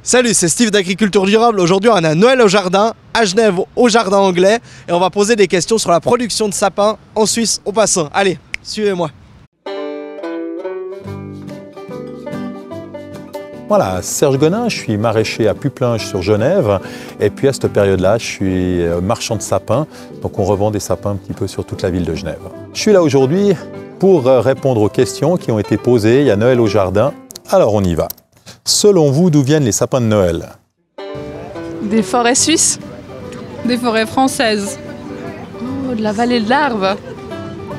Salut, c'est Steve d'Agriculture Durable. Aujourd'hui, on a Noël au jardin, à Genève, au jardin anglais. Et on va poser des questions sur la production de sapins en Suisse, au passant. Allez, suivez-moi. Voilà, Serge Gonin, je suis maraîcher à Puplinge sur Genève. Et puis à cette période-là, je suis marchand de sapins. Donc on revend des sapins un petit peu sur toute la ville de Genève. Je suis là aujourd'hui pour répondre aux questions qui ont été posées. Il y a Noël au jardin. Alors on y va. Selon vous, d'où viennent les sapins de Noël? Des forêts suisses. Des forêts françaises. Oh, de la vallée de l'Arve.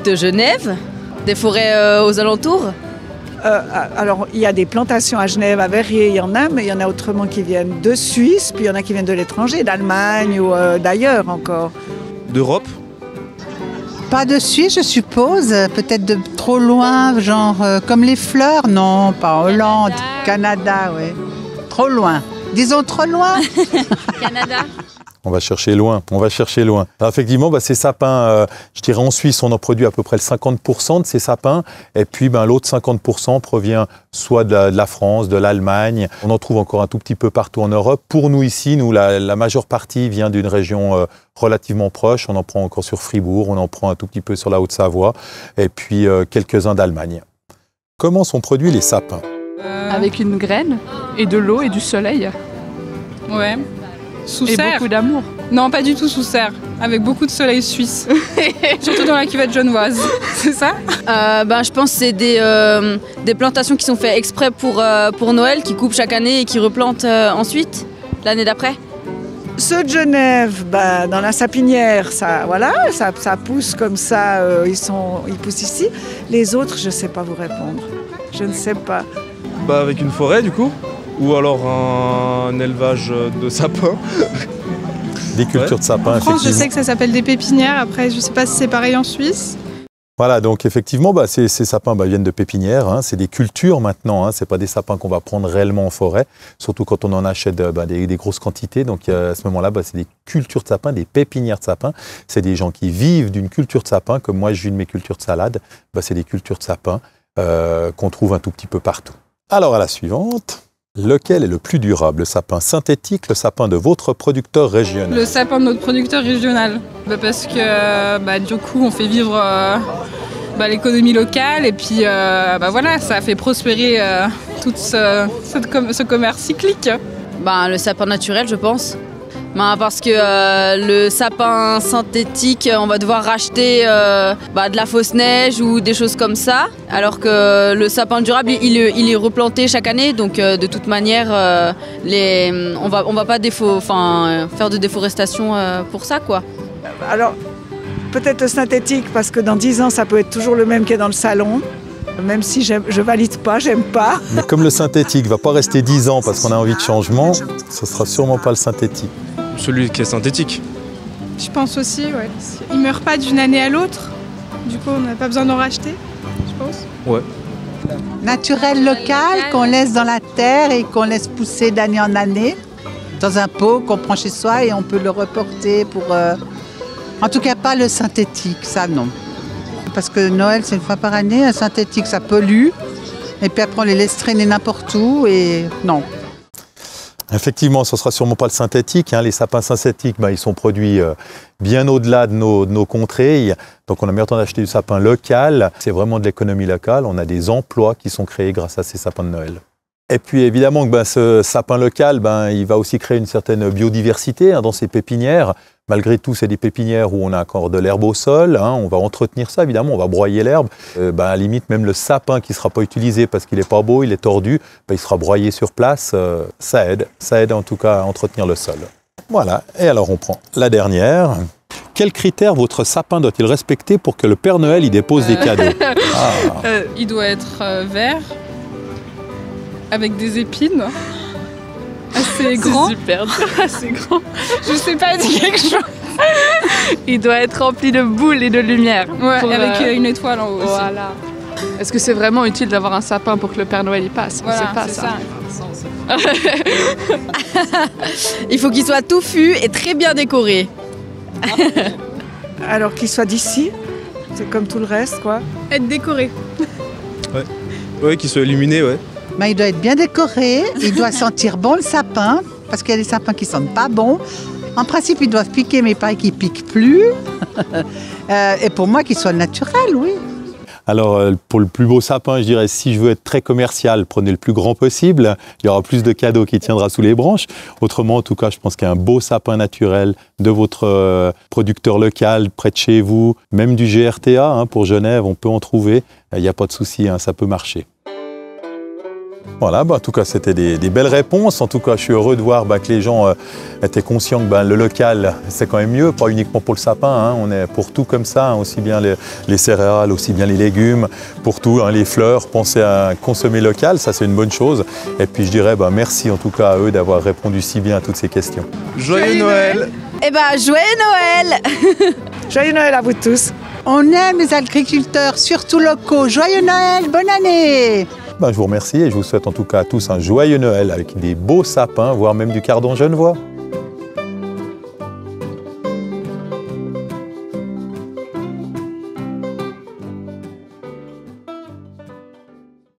De Genève. Des forêts aux alentours. Alors, il y a des plantations à Genève, à Verrier, il y en a, mais il y en a autrement qui viennent de Suisse, puis il y en a qui viennent de l'étranger, d'Allemagne ou d'ailleurs encore. D'Europe? Pas de Suisse, je suppose. Peut-être de trop loin, genre comme les fleurs. Non, pas Hollande. Canada, oui. Trop loin. Disons trop loin. Canada. On va chercher loin, on va chercher loin. Alors effectivement, ces sapins, je dirais en Suisse, on en produit à peu près le 50% de ces sapins. Et puis l'autre 50% provient soit de la France, de l'Allemagne. On en trouve encore un tout petit peu partout en Europe. Pour nous ici, la majeure partie vient d'une région relativement proche. On en prend encore sur Fribourg, on en prend un tout petit peu sur la Haute-Savoie. Et puis quelques-uns d'Allemagne. Comment sont produits les sapins? Avec une graine et de l'eau et du soleil. Ouais. Sous Et serre. beaucoup d'amour. Non, pas du tout sous serre. Avec beaucoup de soleil suisse. Surtout dans la cuvette genevoise. C'est ça? Je pense que c'est des plantations qui sont faites exprès pour Noël, qui coupent chaque année et qui replantent ensuite, l'année d'après. Ceux de Genève, dans la sapinière, ça pousse comme ça, ils poussent ici. Les autres, je ne sais pas vous répondre. Je ne sais pas. Avec une forêt du coup, ou alors un élevage de sapins. Des cultures de sapins, En France, je effectivement. sais que ça s'appelle des pépinières. Après, je sais pas si c'est pareil en Suisse. Voilà, donc effectivement, ces sapins viennent de pépinières. Hein. C'est des cultures maintenant. Hein. Ce n'est pas des sapins qu'on va prendre réellement en forêt, surtout quand on en achète des grosses quantités. Donc à ce moment-là, c'est des cultures de sapins, des pépinières de sapins. C'est des gens qui vivent d'une culture de sapins, comme moi, j'ai une de mes cultures de salade. C'est des cultures de sapins qu'on trouve un tout petit peu partout. Alors à la suivante. Lequel est le plus durable, le sapin synthétique, le sapin de votre producteur régional? Le sapin de notre producteur régional. Parce que du coup, on fait vivre l'économie locale et puis ça fait prospérer tout ce commerce cyclique. Le sapin naturel, je pense. Parce que le sapin synthétique, on va devoir racheter de la fausse neige ou des choses comme ça. Alors que le sapin durable, il est replanté chaque année. Donc de toute manière, on va pas faire de déforestation pour ça, quoi. Alors, peut-être le synthétique, parce que dans 10 ans, ça peut être toujours le même qu'il y a dans le salon. Même si je valide pas, j'aime pas. Mais comme le synthétique ne va pas rester 10 ans parce qu'on a envie de changement, ce sera sûrement pas le synthétique. Celui qui est synthétique. Je pense aussi, ouais. Il meurt pas d'une année à l'autre. Du coup, on n'a pas besoin d'en racheter, je pense. Ouais. Naturel local qu'on laisse dans la terre et qu'on laisse pousser d'année en année. Dans un pot qu'on prend chez soi et on peut le reporter pour... En tout cas, pas le synthétique, ça non. Parce que Noël, c'est une fois par année. Un synthétique, ça pollue. Et puis après, on les laisse traîner n'importe où et non. Effectivement, ce ne sera sûrement pas le synthétique. Hein. Les sapins synthétiques, ils sont produits bien au-delà de nos contrées. Donc on a meilleur temps d'acheter du sapin local. C'est vraiment de l'économie locale. On a des emplois qui sont créés grâce à ces sapins de Noël. Et puis évidemment que ce sapin local, il va aussi créer une certaine biodiversité dans ces pépinières. Malgré tout, c'est des pépinières où on a encore de l'herbe au sol. Hein. On va entretenir ça, évidemment, on va broyer l'herbe. À la limite, même le sapin qui ne sera pas utilisé parce qu'il n'est pas beau, il est tordu, il sera broyé sur place. Ça aide en tout cas à entretenir le sol. Voilà, et alors on prend la dernière. Quels critères votre sapin doit-il respecter pour que le Père Noël y dépose des cadeaux? Il doit être vert, avec des épines. Assez grand. Super dur, assez grand. Je sais pas dire quelque chose. Il doit être rempli de boules et de lumière. Ouais, avec une étoile en haut aussi. Voilà. Est-ce que c'est vraiment utile d'avoir un sapin pour que le Père Noël y passe? Voilà, on sait pas ça. Il faut qu'il soit touffu et très bien décoré. Alors qu'il soit d'ici, c'est comme tout le reste, quoi. Être décoré. Ouais, qu'il soit illuminé, ouais. Ben, il doit être bien décoré, il doit sentir bon le sapin, parce qu'il y a des sapins qui sentent pas bon. En principe, ils doivent piquer, mais il paraît qu'ils piquent plus. Et pour moi, qu'ils soient naturels, oui. Alors, pour le plus beau sapin, je dirais, si je veux être très commercial, prenez le plus grand possible. Il y aura plus de cadeaux qui tiendra sous les branches. Autrement, en tout cas, je pense qu'un beau sapin naturel de votre producteur local, près de chez vous, même du GRTA, hein, pour Genève, on peut en trouver. Il n'y a pas de souci, hein, ça peut marcher. Voilà, en tout cas, c'était des belles réponses. En tout cas, je suis heureux de voir que les gens étaient conscients que le local, c'est quand même mieux, pas uniquement pour le sapin. Hein. On est pour tout comme ça, hein, aussi bien les céréales, aussi bien les légumes, pour tout, hein, les fleurs. Pensez à consommer local, ça c'est une bonne chose. Et puis je dirais merci en tout cas à eux d'avoir répondu si bien à toutes ces questions. Joyeux Noël! Eh ben, joyeux Noël! Joyeux Noël à vous tous. On aime les agriculteurs, surtout locaux. Joyeux Noël, bonne année! Je vous remercie et je vous souhaite en tout cas à tous un joyeux Noël avec des beaux sapins, voire même du cardon genevois.